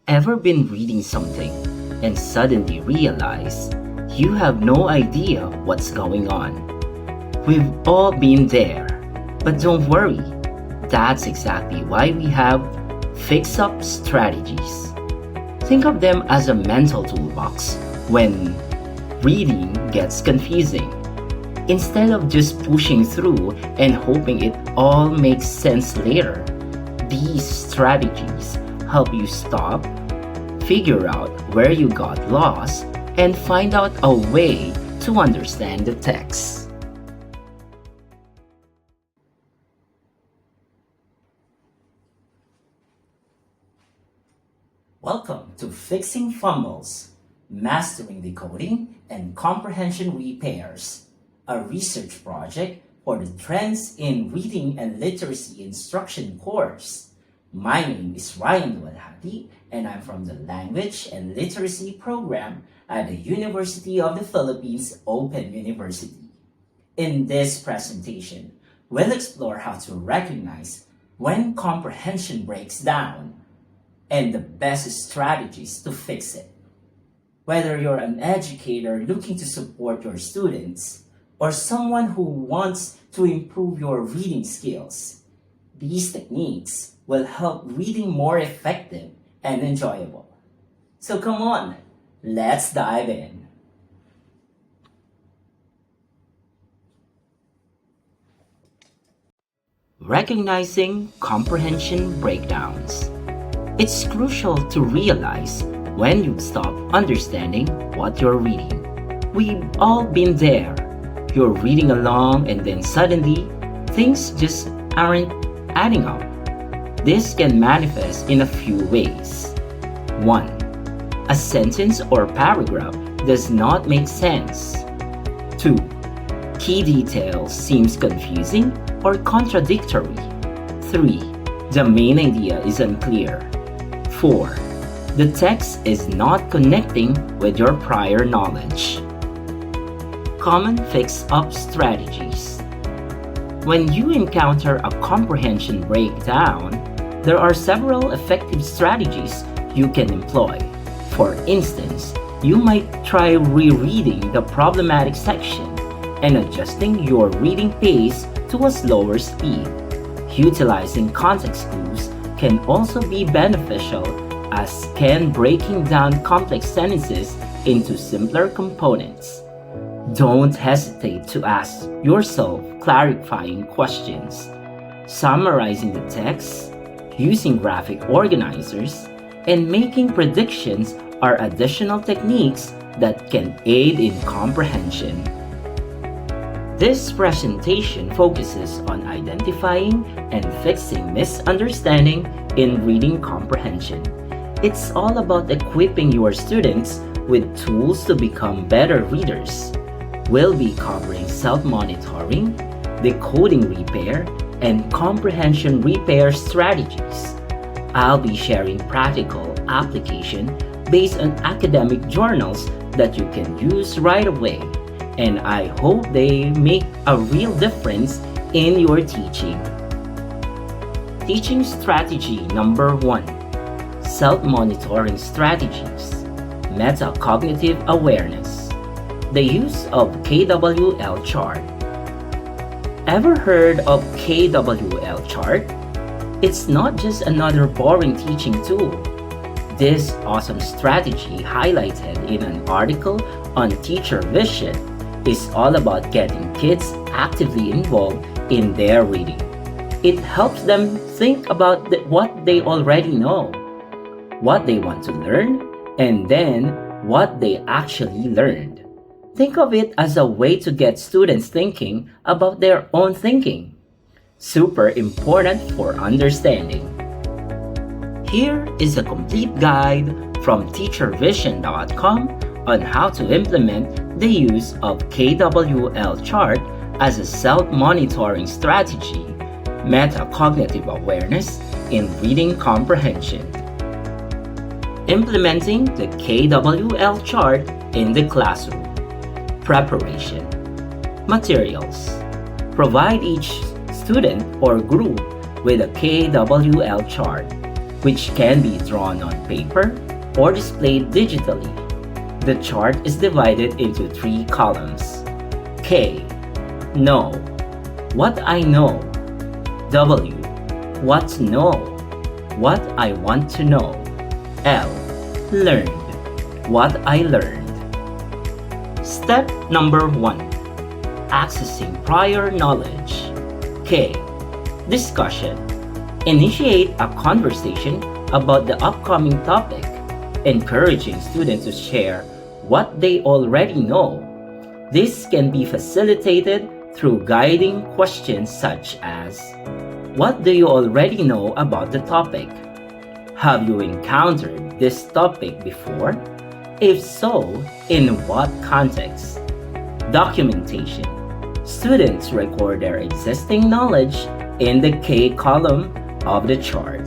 Ever been reading something and suddenly realize you have no idea what's going on? We've all been there, but don't worry, that's exactly why we have fix-up strategies. Think of them as a mental toolbox when reading gets confusing. Instead of just pushing through and hoping it all makes sense later, these strategies help you stop, figure out where you got lost, and find out a way to understand the text. Welcome to Fixing Fumbles, Mastering Decoding and Comprehension Repairs, a research project for the Trends in Reading and Literacy Instruction course. My name is Ryan Lualhati, and I'm from the Language and Literacy program at the University of the Philippines Open University. In this presentation, we'll explore how to recognize when comprehension breaks down and the best strategies to fix it. Whether you're an educator looking to support your students or someone who wants to improve your reading skills, these techniques will help reading more effective and enjoyable. So come on, let's dive in. Recognizing comprehension breakdowns. It's crucial to realize when you stop understanding what you're reading. We've all been there. You're reading along and then suddenly things just aren't adding up. This can manifest in a few ways. 1. A sentence or paragraph does not make sense. 2. Key details seems confusing or contradictory. 3. The main idea is unclear. 4. The text is not connecting with your prior knowledge. Common fix-up strategies. When you encounter a comprehension breakdown, there are several effective strategies you can employ. For instance, you might try rereading the problematic section and adjusting your reading pace to a slower speed. Utilizing context clues can also be beneficial, as can breaking down complex sentences into simpler components. Don't hesitate to ask yourself clarifying questions. Summarizing the text, using graphic organizers, and making predictions are additional techniques that can aid in comprehension. This presentation focuses on identifying and fixing misunderstanding in reading comprehension. It's all about equipping your students with tools to become better readers. We'll be covering self-monitoring, decoding repair, and comprehension repair strategies. I'll be sharing practical application based on academic journals that you can use right away, and I hope they make a real difference in your teaching. Teaching strategy number 1. Self-monitoring strategies. Metacognitive awareness. The use of KWL chart. Ever heard of KWL chart? It's not just another boring teaching tool. This awesome strategy, highlighted in an article on Teacher Vision, is all about getting kids actively involved in their reading. It helps them think about what they already know, what they want to learn, and then what they actually learned. Think of it as a way to get students thinking about their own thinking. Super important for understanding. Here is a complete guide from teachervision.com on how to implement the use of KWL chart as a self-monitoring strategy, metacognitive awareness in reading comprehension. Implementing the KWL chart in the classroom. Preparation. Materials. Provide each student or group with a KWL chart. which can be drawn on paper or displayed digitally. The chart is divided into 3 columns. K. Know. What I know. W. What to know. What I want to know. L. Learned. What I learned. Step number 1. Accessing prior knowledge. K. Discussion. Initiate a conversation about the upcoming topic, encouraging students to share what they already know. This can be facilitated through guiding questions such as, what do you already know about the topic? Have you encountered this topic before? If so, in what context? Documentation. Students record their existing knowledge in the K column of the chart.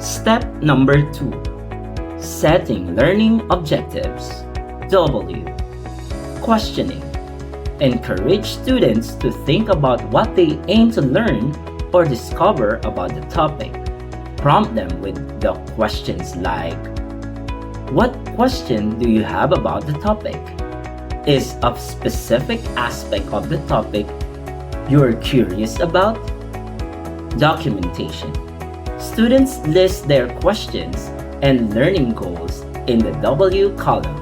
Step number 2. Setting learning objectives. W. Questioning. Encourage students to think about what they aim to learn or discover about the topic. Prompt them with the questions like, what question do you have about the topic? Is a specific aspect of the topic you're curious about? Documentation. Students list their questions and learning goals in the W column.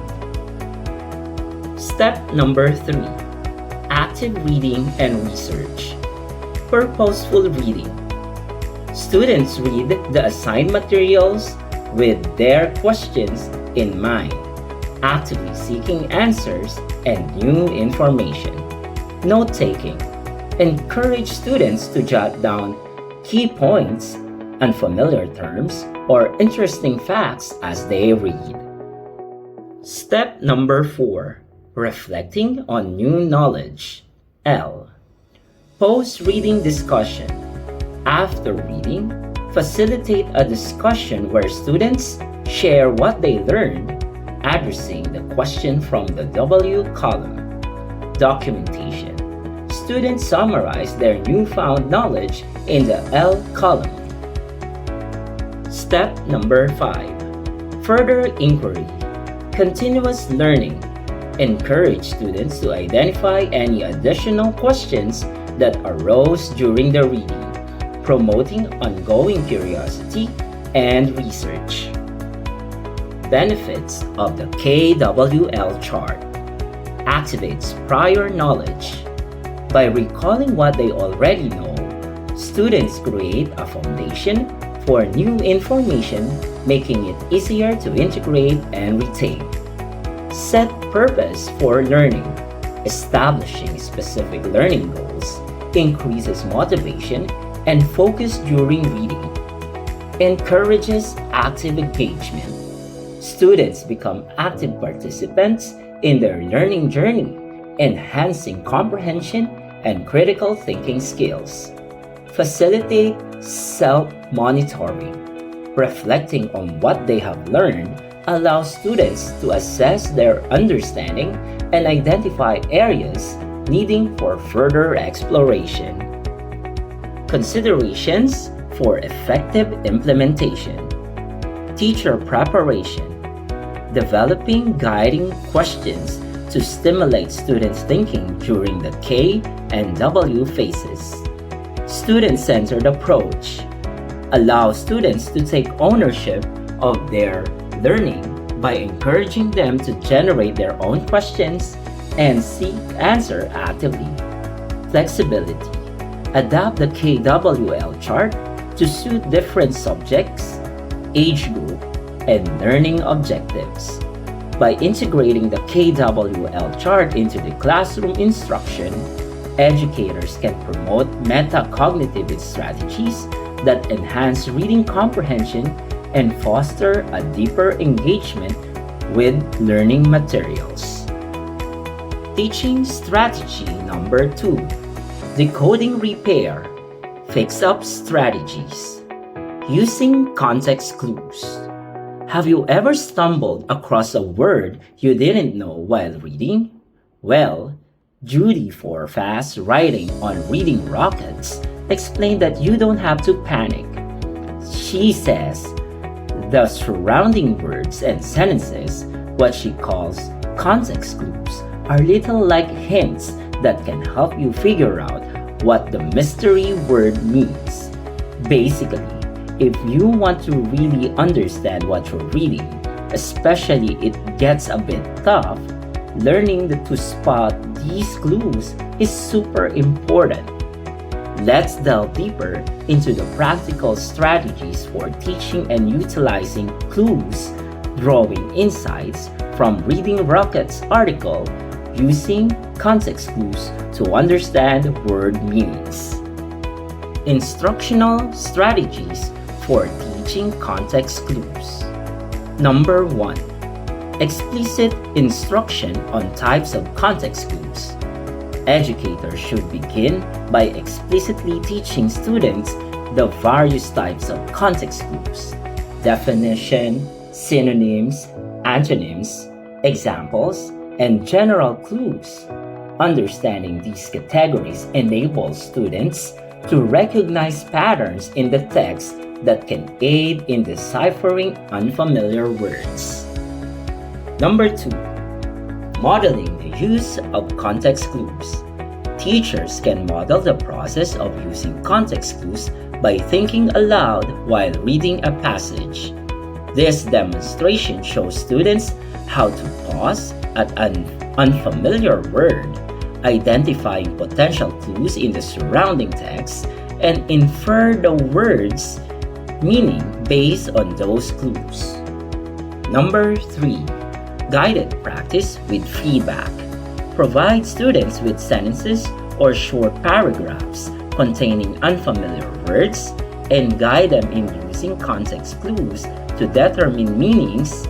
Step number 3. Active reading and research. Purposeful reading. Students read the assigned materials with their questions in mind, actively seeking answers and new information. Note-taking. Encourage students to jot down key points, unfamiliar terms, or interesting facts as they read. Step number 4. Reflecting on new knowledge. L. Post-reading discussion. After reading, facilitate a discussion where students share what they learned, addressing the question from the W column. Documentation. Students summarize their newfound knowledge in the L column. Step number 5. Further inquiry. Continuous learning. Encourage students to identify any additional questions that arose during the reading, promoting ongoing curiosity and research. Benefits of the KWL chart. Activates prior knowledge. By recalling what they already know, students create a foundation for new information, making it easier to integrate and retain. Set purpose for learning. Establishing specific learning goals increases motivation and focus during reading. Encourages active engagement. Students become active participants in their learning journey, enhancing comprehension and critical thinking skills. Facilitate self-monitoring. Reflecting on what they have learned allows students to assess their understanding and identify areas needing for further exploration. Considerations for effective implementation. Teacher preparation. Developing guiding questions to stimulate students' thinking during the K and W phases. Student-centered approach. Allow students to take ownership of their learning by encouraging them to generate their own questions and seek answer actively. Flexibility. Adapt the KWL chart to suit different subjects, age group, and learning objectives. By integrating the KWL chart into the classroom instruction, educators can promote metacognitive strategies that enhance reading comprehension and foster a deeper engagement with learning materials. Teaching strategy number 2. Decoding repair. Fix-up strategies. Using context clues. Have you ever stumbled across a word you didn't know while reading? Well, Judy for Fast Writing on Reading Rockets explained that you don't have to panic. She says the surrounding words and sentences, what she calls context clues, are little like hints that can help you figure out what the mystery word means. Basically, if you want to really understand what you're reading, especially it gets a bit tough, learning to spot these clues is super important. Let's delve deeper into the practical strategies for teaching and utilizing clues, drawing insights from Reading Rocket's article, using context clues to understand word meanings. Instructional strategies for teaching context clues. Number 1. Explicit instruction on types of context clues. Educators should begin by explicitly teaching students the various types of context clues, definition, synonyms, antonyms, examples, and general clues. Understanding these categories enables students to recognize patterns in the text that can aid in deciphering unfamiliar words. Number 2. Modeling the use of context clues. Teachers can model the process of using context clues by thinking aloud while reading a passage. This demonstration shows students how to pause at an unfamiliar word, identifying potential clues in the surrounding text, and infer the word's meaning based on those clues. Number 3. Guided practice with feedback. Provide students with sentences or short paragraphs containing unfamiliar words and guide them in using context clues to determine meanings.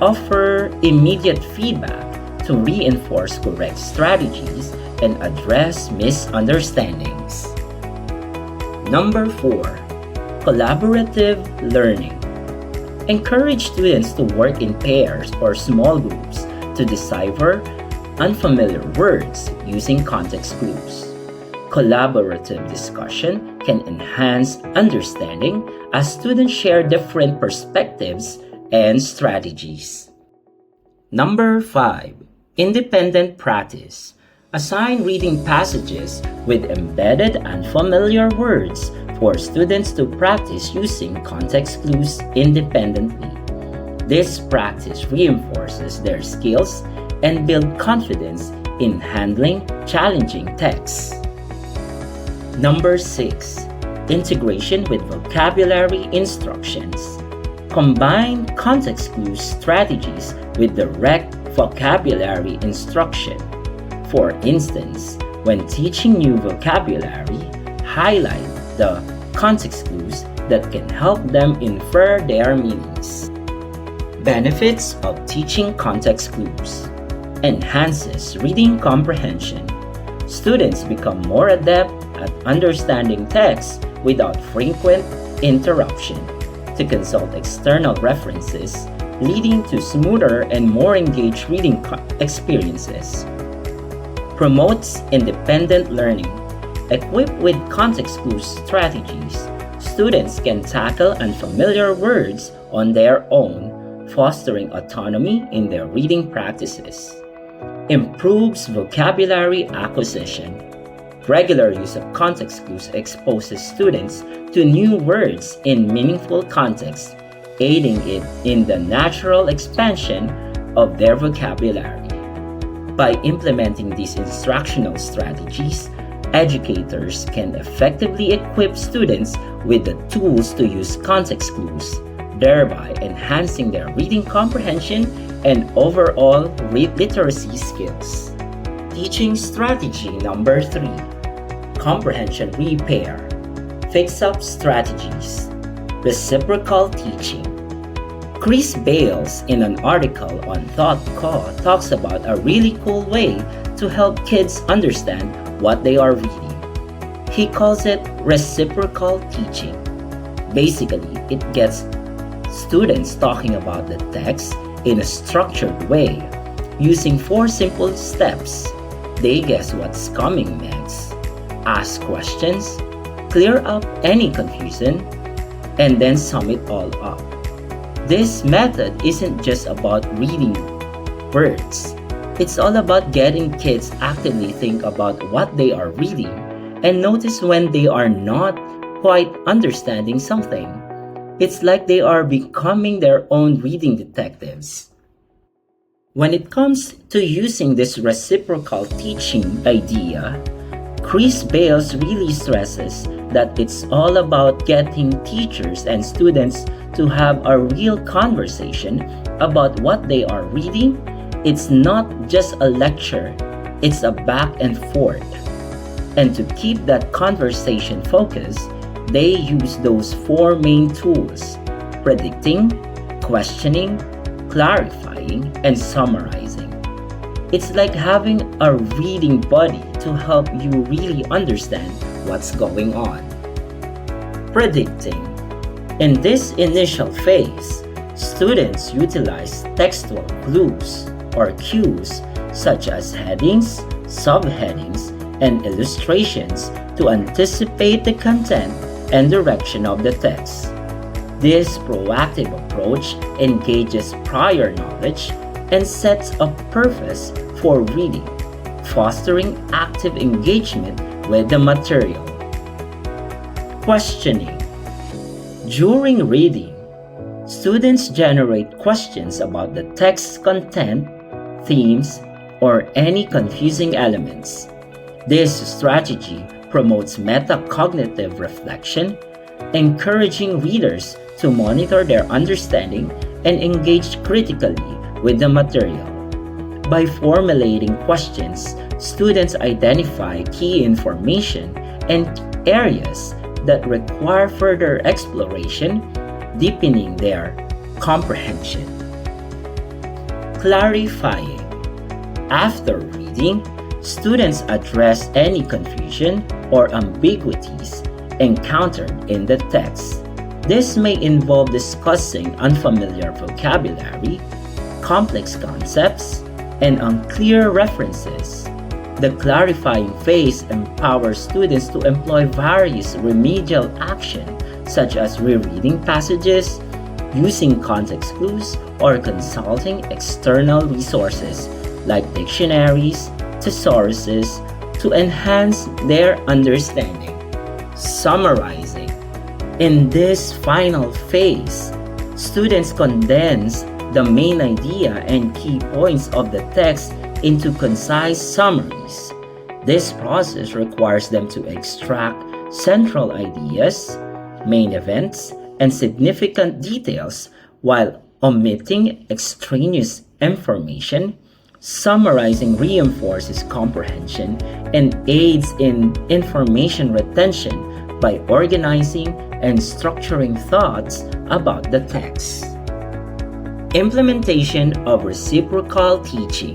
Offer immediate feedback to reinforce correct strategies and address misunderstandings. Number 4. Collaborative learning. Encourage students to work in pairs or small groups to decipher unfamiliar words using context clues. Collaborative discussion can enhance understanding as students share different perspectives and strategies. Number 5. Independent practice. Assign reading passages with embedded unfamiliar words for students to practice using context clues independently. This practice reinforces their skills and builds confidence in handling challenging texts. Number 6. Integration with vocabulary instructions. Combine context clues strategies with direct vocabulary instruction. For instance, when teaching new vocabulary, highlight the context clues that can help them infer their meanings. Benefits of teaching context clues. Enhances reading comprehension. Students become more adept at understanding text without frequent interruption. To consult external references, leading to smoother and more engaged reading experiences. Promotes independent learning. Equipped with context clues strategies, students can tackle unfamiliar words on their own, fostering autonomy in their reading practices. Improves vocabulary acquisition. Regular use of context clues exposes students to new words in meaningful context, aiding it in the natural expansion of their vocabulary. By implementing these instructional strategies, educators can effectively equip students with the tools to use context clues, thereby enhancing their reading comprehension and overall literacy skills. Teaching strategy number 3. Comprehension repair. Fix-up strategies. Reciprocal teaching. Chris Bales, in an article on ThoughtCo, talks about a really cool way to help kids understand what they are reading. He calls it reciprocal teaching. Basically, it gets students talking about the text in a structured way. Using 4 simple steps, they guess what's coming next, ask questions, clear up any confusion, and then sum it all up. This method isn't just about reading words. It's all about getting kids actively think about what they are reading and notice when they are not quite understanding something. It's like they are becoming their own reading detectives. When it comes to using this reciprocal teaching idea, Chris Bales really stresses that it's all about getting teachers and students to have a real conversation about what they are reading. It's not just a lecture, it's a back and forth. And to keep that conversation focused, they use those four main tools: predicting, questioning, clarifying, and summarizing. It's like having a reading buddy to help you really understand what's going on. Predicting. In this initial phase, students utilize textual clues or cues such as headings, subheadings, and illustrations to anticipate the content and direction of the text. This proactive approach engages prior knowledge and sets a purpose for reading, fostering active engagement with the material. Questioning. During reading, students generate questions about the text's content, themes, or any confusing elements. This strategy promotes metacognitive reflection, encouraging readers to monitor their understanding and engage critically with the material. By formulating questions, students identify key information and areas that require further exploration, deepening their comprehension. Clarifying. After reading, students address any confusion or ambiguities encountered in the text. This may involve discussing unfamiliar vocabulary, complex concepts, and unclear references. The clarifying phase empowers students to employ various remedial actions such as rereading passages, using context clues, or consulting external resources like dictionaries, thesauruses to enhance their understanding. Summarizing. In this final phase, students condense the main idea and key points of the text into concise summaries. This process requires them to extract central ideas, main events, and significant details while omitting extraneous information. Summarizing reinforces comprehension and aids in information retention by organizing and structuring thoughts about the text. Implementation of reciprocal teaching.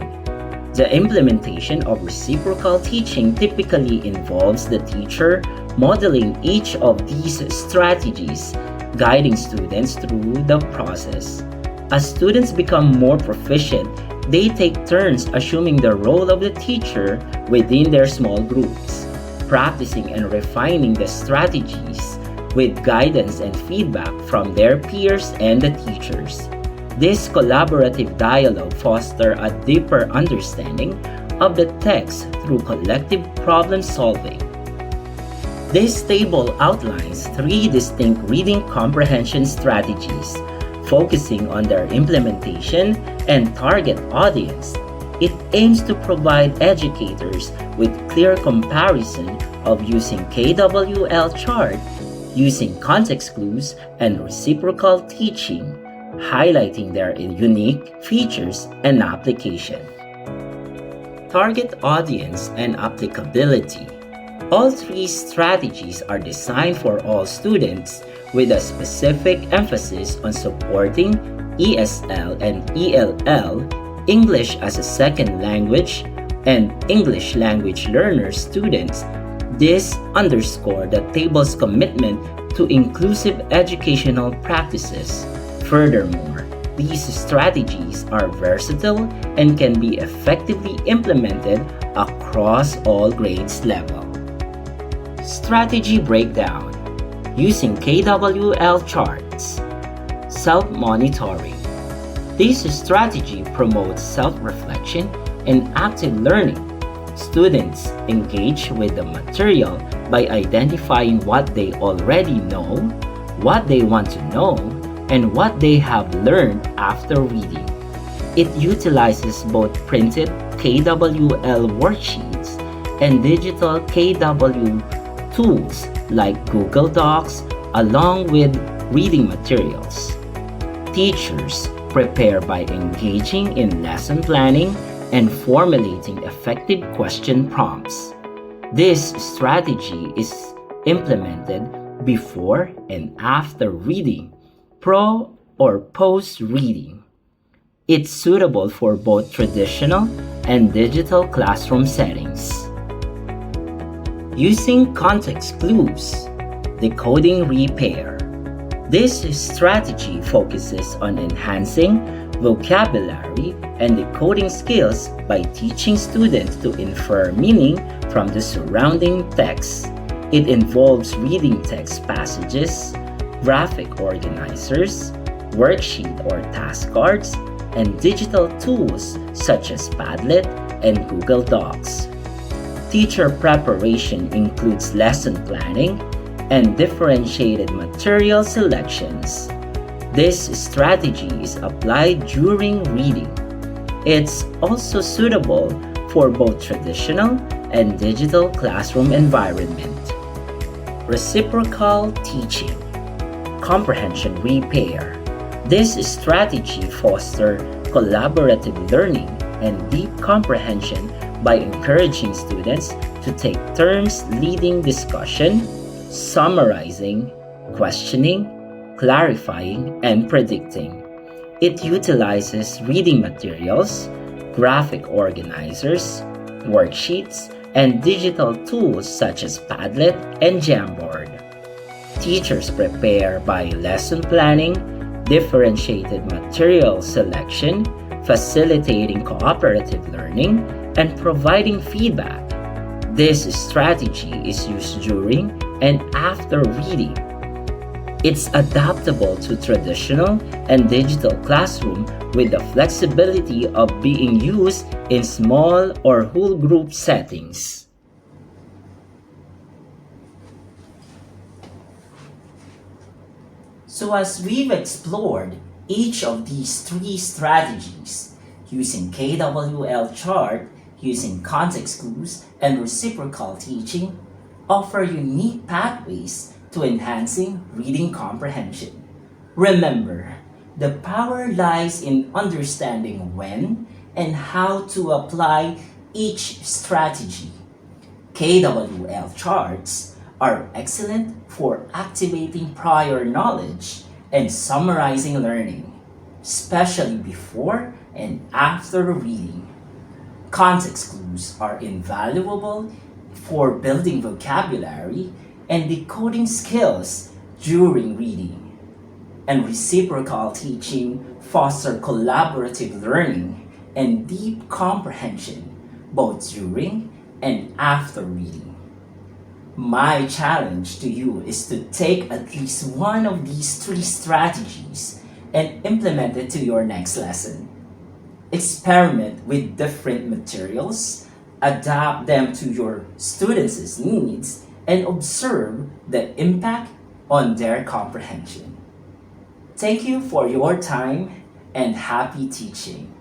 The implementation of reciprocal teaching typically involves the teacher modeling each of these strategies, guiding students through the process. As students become more proficient, they take turns assuming the role of the teacher within their small groups, practicing and refining the strategies with guidance and feedback from their peers and the teachers. This collaborative dialogue fosters a deeper understanding of the text through collective problem solving. This table outlines 3 distinct reading comprehension strategies, focusing on their implementation and target audience. It aims to provide educators with clear comparison of using KWL Chart, using context clues, and reciprocal teaching, highlighting their unique features and application. Target audience and applicability. All 3 strategies are designed for all students with a specific emphasis on supporting ESL and ELL, English as a second language, and English language learner students. This underscores the table's commitment to inclusive educational practices. Furthermore, these strategies are versatile and can be effectively implemented across all grades level. Strategy breakdown. using KWL Charts. Self-monitoring. This strategy promotes self-reflection and active learning. Students engage with the material by identifying what they already know, what they want to know, and what they have learned after reading. It utilizes both printed KWL worksheets and digital KW tools like Google Docs along with reading materials. Teachers prepare by engaging in lesson planning and formulating effective question prompts. This strategy is implemented before and after reading, pro or post reading. It's suitable for both traditional and digital classroom settings. Using context clues, decoding repair. This strategy focuses on enhancing vocabulary and decoding skills by teaching students to infer meaning from the surrounding text. It involves reading text passages, graphic organizers, worksheet or task cards, and digital tools such as Padlet and Google Docs. Teacher preparation includes lesson planning and differentiated material selections. This strategy is applied during reading. It's also suitable for both traditional and digital classroom environment. Reciprocal teaching, comprehension repair. This strategy fosters collaborative learning and deep comprehension by encouraging students to take turns leading discussion, summarizing, questioning, clarifying, and predicting. It utilizes reading materials, graphic organizers, worksheets, and digital tools such as Padlet and Jamboard. Teachers prepare by lesson planning, differentiated material selection, facilitating cooperative learning, and providing feedback. This strategy is used during and after reading. It's adaptable to traditional and digital classroom with the flexibility of being used in small or whole group settings. So as we've explored each of these three strategies, using KWL chart, using context clues, and reciprocal teaching, offer unique pathways to enhancing reading comprehension. Remember, the power lies in understanding when and how to apply each strategy. KWL charts are excellent for activating prior knowledge and summarizing learning, especially before and after reading. Context clues are invaluable for building vocabulary and decoding skills during reading. And reciprocal teaching fosters collaborative learning and deep comprehension both during and after reading. My challenge to you is to take at least one of these three strategies and implement it to your next lesson. Experiment with different materials, adapt them to your students' needs, and observe the impact on their comprehension. Thank you for your time and happy teaching.